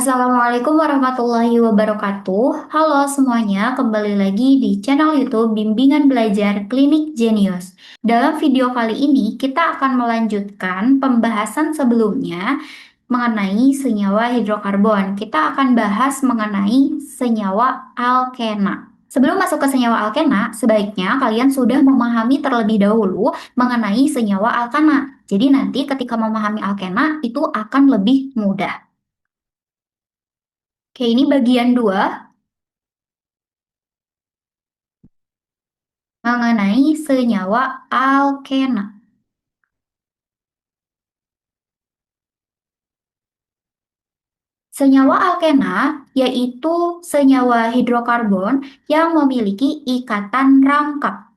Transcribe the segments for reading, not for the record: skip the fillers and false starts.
Assalamualaikum warahmatullahi wabarakatuh. Halo semuanya, kembali lagi di channel YouTube Bimbingan Belajar Klinik Jenius. Dalam video kali ini, kita akan melanjutkan pembahasan sebelumnya mengenai senyawa hidrokarbon. Kita akan bahas mengenai senyawa alkena. Sebelum masuk ke senyawa alkena, sebaiknya kalian sudah memahami terlebih dahulu mengenai senyawa alkana. Jadi nanti ketika memahami alkena, itu akan lebih mudah. Oke, ini bagian 2 mengenai senyawa alkena. Senyawa alkena yaitu senyawa hidrokarbon yang memiliki ikatan rangkap.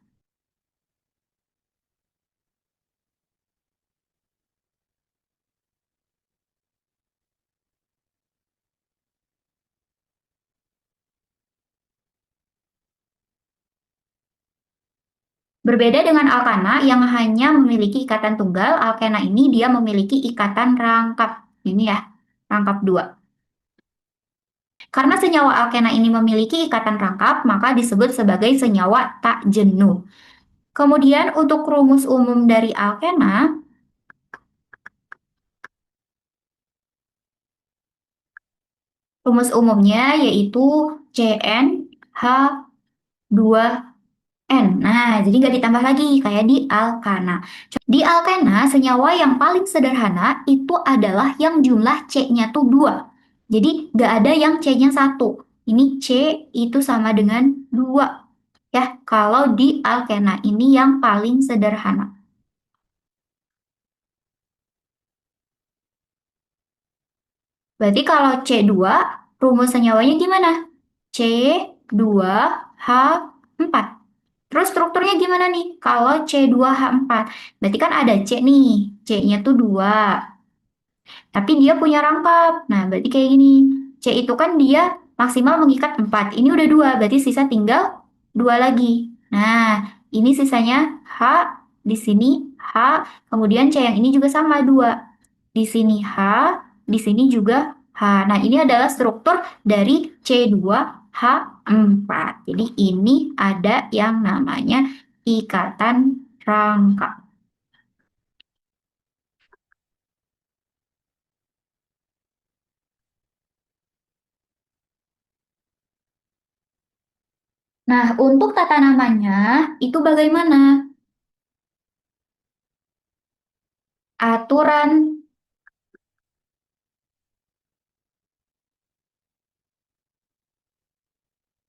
Berbeda dengan alkana yang hanya memiliki ikatan tunggal, alkena ini dia memiliki ikatan rangkap. Ini ya, rangkap 2. Karena senyawa alkena ini memiliki ikatan rangkap, maka disebut sebagai senyawa tak jenuh. Kemudian untuk rumus umum dari alkena, rumus umumnya yaitu CnH2n. Nah, jadi nggak ditambah lagi kayak di alkana. Di alkana, senyawa yang paling sederhana itu adalah yang jumlah C-nya tuh 2. Jadi nggak ada yang C-nya 1. Ini C itu sama dengan 2. Ya, kalau di alkena ini yang paling sederhana. Berarti kalau C2, rumus senyawanya gimana? C2H4. Terus strukturnya gimana nih? Kalau C2H4, berarti kan ada C nih. C-nya tuh 2. Tapi dia punya rangkap. Nah, berarti kayak gini. C itu kan dia maksimal mengikat 4. Ini udah 2, berarti sisa tinggal 2 lagi. Nah, ini sisanya H, di sini H, kemudian C yang ini juga sama 2. Di sini H, di sini juga H. Nah, ini adalah struktur dari C2H4. Jadi ini ada yang namanya ikatan rangkap. Nah, untuk tata namanya itu bagaimana? Aturan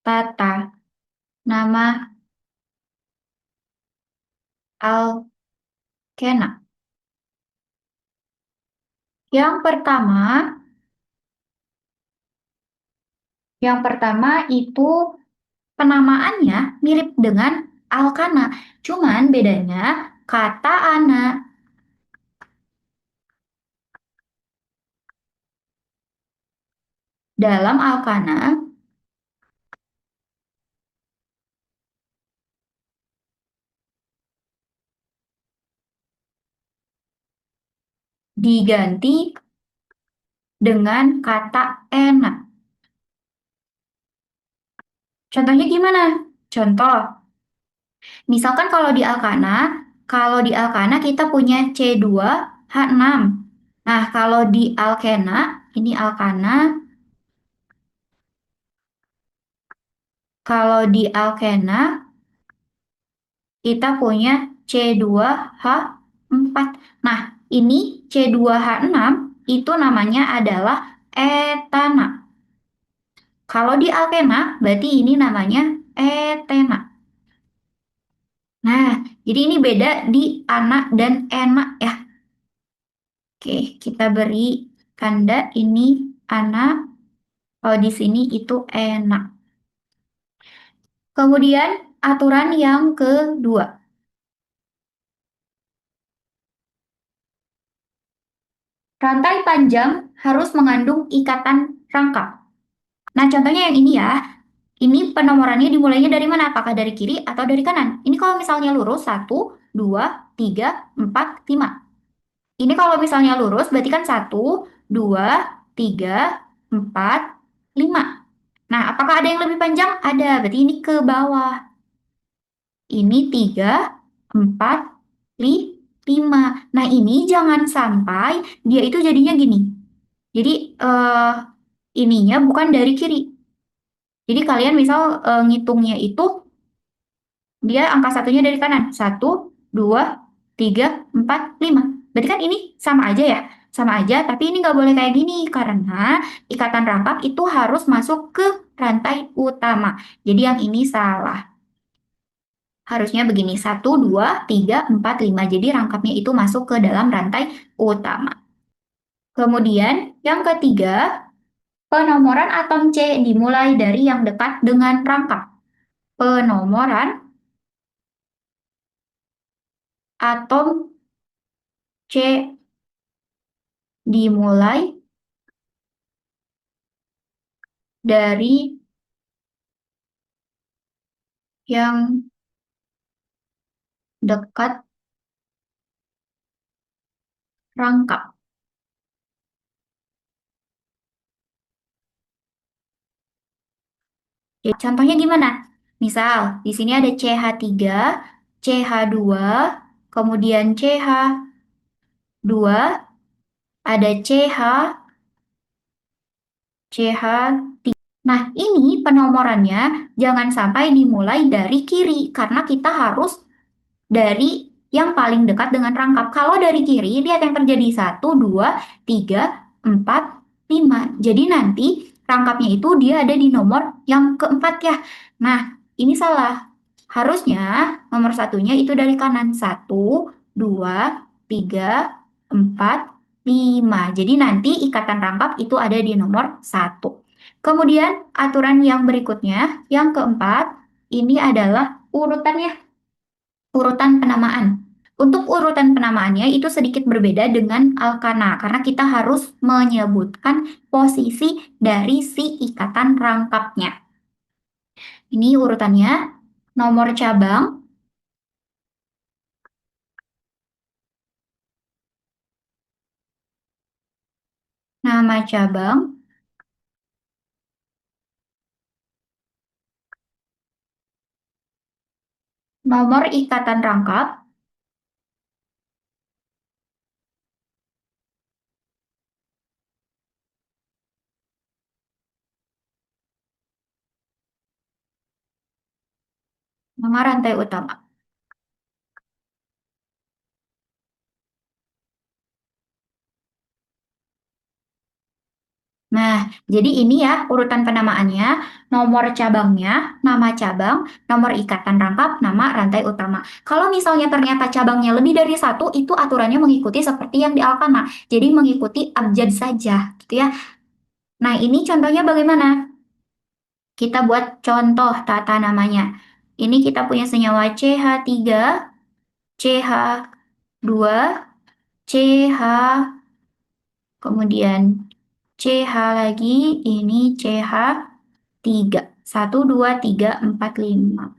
tata nama alkena. Yang pertama, itu penamaannya mirip dengan alkana. Cuman bedanya kata ana. Dalam alkana diganti dengan kata enak. Contohnya gimana? Contoh, misalkan kalau di alkana kita punya C2H6. Nah, kalau di alkena, ini alkana, kalau di alkena kita punya C2H4. Nah, ini C2H6 itu namanya adalah etana. Kalau di alkena, berarti ini namanya etena. Nah, jadi ini beda di ana dan ena ya. Oke, kita beri tanda ini ana, kalau di sini itu enak. Kemudian aturan yang kedua. Rantai panjang harus mengandung ikatan rangkap. Nah, contohnya yang ini ya. Ini penomorannya dimulainya dari mana? Apakah dari kiri atau dari kanan? Ini kalau misalnya lurus, 1, 2, 3, 4, 5. Ini kalau misalnya lurus, berarti kan 1, 2, 3, 4, 5. Nah, apakah ada yang lebih panjang? Ada, berarti ini ke bawah. Ini 3, 4, 5. Nah, ini jangan sampai dia itu jadinya gini. Jadi, ininya bukan dari kiri. Jadi, kalian misal ngitungnya itu, dia angka satunya dari kanan. 1, 2, 3, 4, 5. Berarti kan ini sama aja ya? Sama aja, tapi ini nggak boleh kayak gini. Karena ikatan rangkap itu harus masuk ke rantai utama. Jadi, yang ini salah. Harusnya begini, 1, 2, 3, 4, 5. Jadi rangkapnya itu masuk ke dalam rantai utama. Kemudian yang ketiga, penomoran atom C dimulai dari yang dekat dengan rangkap. Penomoran atom C dimulai dari yang dekat rangkap. Jadi, contohnya gimana? Misal, di sini ada CH3, CH2, kemudian CH2, ada CH, CH3. Nah, ini penomorannya jangan sampai dimulai dari kiri, karena kita harus dari yang paling dekat dengan rangkap. Kalau dari kiri, lihat yang terjadi 1, 2, 3, 4, 5. Jadi nanti rangkapnya itu dia ada di nomor yang keempat ya. Nah, ini salah. Harusnya nomor satunya itu dari kanan. 1, 2, 3, 4, 5. Jadi nanti ikatan rangkap itu ada di nomor 1. Kemudian aturan yang berikutnya, yang keempat, ini adalah urutannya, urutan penamaan. Untuk urutan penamaannya itu sedikit berbeda dengan alkana, karena kita harus menyebutkan posisi dari si ikatan rangkapnya. Ini urutannya, nomor cabang, nama cabang, nomor ikatan rangkap, nama rantai utama. Nah, jadi ini ya urutan penamaannya, nomor cabangnya, nama cabang, nomor ikatan rangkap, nama rantai utama. Kalau misalnya ternyata cabangnya lebih dari satu, itu aturannya mengikuti seperti yang di Alkana. Jadi mengikuti abjad saja, gitu ya. Nah, ini contohnya bagaimana? Kita buat contoh tata namanya. Ini kita punya senyawa CH3, CH2, CH, kemudian CH lagi, ini CH3. 1, 2, 3, 4, 5.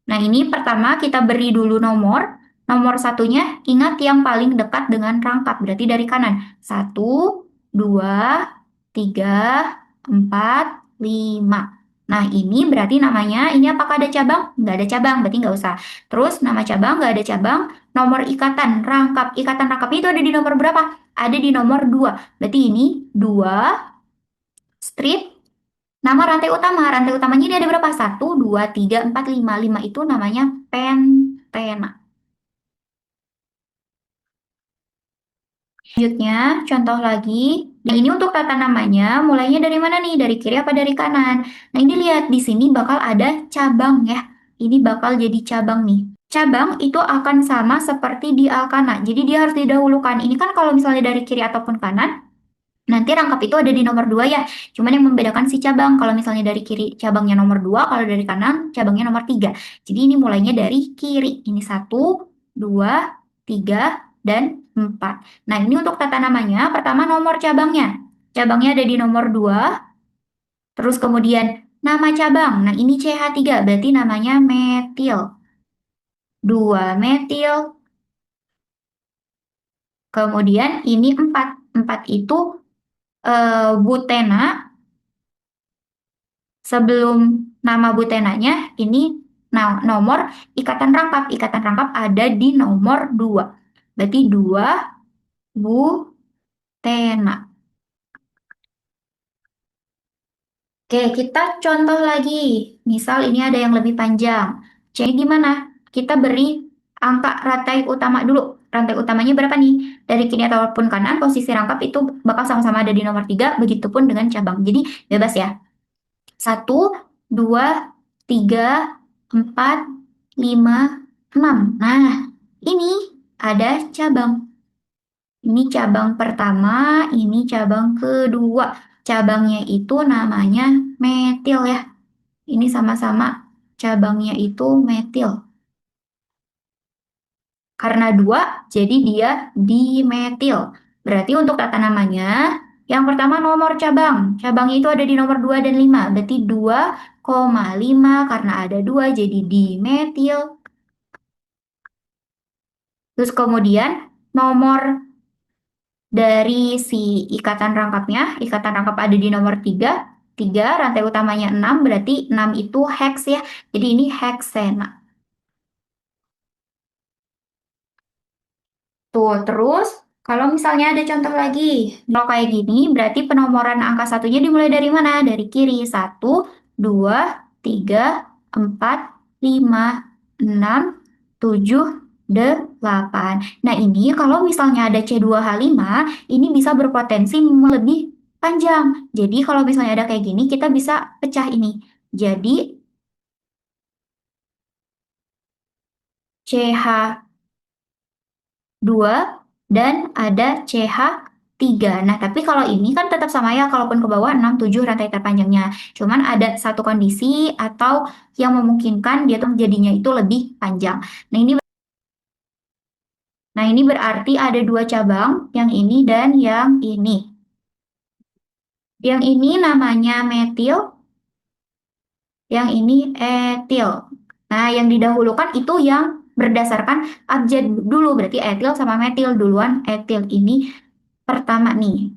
Nah, ini pertama kita beri dulu nomor. Nomor satunya ingat yang paling dekat dengan rangkap, berarti dari kanan. 1, 2, 3, 4, 5. Nah, ini berarti namanya, ini apakah ada cabang? Nggak ada cabang, berarti nggak usah. Terus nama cabang, nggak ada cabang. Nomor ikatan rangkap. Ikatan rangkap itu ada di nomor berapa? Ada di nomor 2. Berarti ini 2 strip. Nama rantai utama. Rantai utamanya ini ada berapa? 1, 2, 3, 4, 5. 5 itu namanya pentena. Selanjutnya, contoh lagi. Nah, ini untuk tata namanya, mulainya dari mana nih? Dari kiri apa dari kanan? Nah, ini lihat, di sini bakal ada cabang ya. Ini bakal jadi cabang nih. Cabang itu akan sama seperti di alkana. Jadi dia harus didahulukan. Ini kan kalau misalnya dari kiri ataupun kanan, nanti rangkap itu ada di nomor 2 ya. Cuman yang membedakan si cabang. Kalau misalnya dari kiri cabangnya nomor 2, kalau dari kanan cabangnya nomor 3. Jadi ini mulainya dari kiri. Ini 1, 2, 3, dan 4. Nah, ini untuk tata namanya. Pertama nomor cabangnya. Cabangnya ada di nomor 2. Terus kemudian nama cabang. Nah, ini CH3. Berarti namanya metil. 2 metil. Kemudian ini 4. 4 itu butena, sebelum nama butenanya ini nomor ikatan rangkap. Ikatan rangkap ada di nomor 2. Berarti 2 butena. Oke, kita contoh lagi. Misal ini ada yang lebih panjang. C gimana? Kita beri angka rantai utama dulu. Rantai utamanya berapa nih? Dari kiri ataupun kanan, posisi rangkap itu bakal sama-sama ada di nomor 3, begitupun dengan cabang. Jadi bebas ya. 1, 2, 3, 4, 5, 6. Nah, ini ada cabang. Ini cabang pertama, ini cabang kedua. Cabangnya itu namanya metil ya. Ini sama-sama cabangnya itu metil. Karena 2, jadi dia dimetil. Berarti untuk tata namanya, yang pertama nomor cabang. Cabangnya itu ada di nomor 2 dan 5. Berarti 2,5 karena ada 2 jadi dimetil. Terus kemudian nomor dari si ikatan rangkap ada di nomor 3. 3, rantai utamanya 6, berarti 6 itu heks ya. Jadi ini heksena. Tuh, terus kalau misalnya ada contoh lagi, kalau kayak gini berarti penomoran angka satunya dimulai dari mana? Dari kiri. 1, 2, 3, 4, 5, 6, 7, 8. Nah ini kalau misalnya ada C2H5, ini bisa berpotensi lebih panjang. Jadi kalau misalnya ada kayak gini, kita bisa pecah ini. Jadi CH 2 dan ada CH3. Nah, tapi kalau ini kan tetap sama ya, kalaupun ke bawah 6, 7 rantai terpanjangnya. Cuman ada satu kondisi atau yang memungkinkan dia tuh jadinya itu lebih panjang. Nah, ini berarti ada 2 cabang, yang ini dan yang ini. Yang ini namanya metil, yang ini etil. Nah, yang didahulukan itu yang berdasarkan abjad dulu, berarti etil sama metil duluan. Etil ini pertama nih.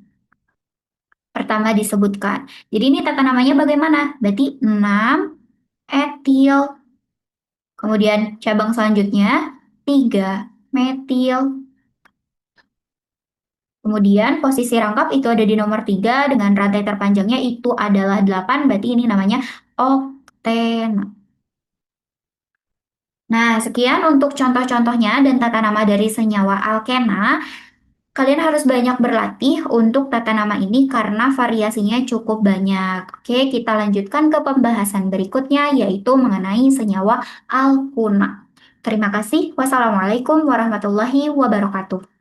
Pertama disebutkan. Jadi ini tata namanya bagaimana? Berarti 6 etil. Kemudian cabang selanjutnya 3 metil. Kemudian posisi rangkap itu ada di nomor 3 dengan rantai terpanjangnya itu adalah 8. Berarti ini namanya oktena. Nah, sekian untuk contoh-contohnya dan tata nama dari senyawa alkena. Kalian harus banyak berlatih untuk tata nama ini karena variasinya cukup banyak. Oke, kita lanjutkan ke pembahasan berikutnya yaitu mengenai senyawa alkuna. Terima kasih. Wassalamualaikum warahmatullahi wabarakatuh.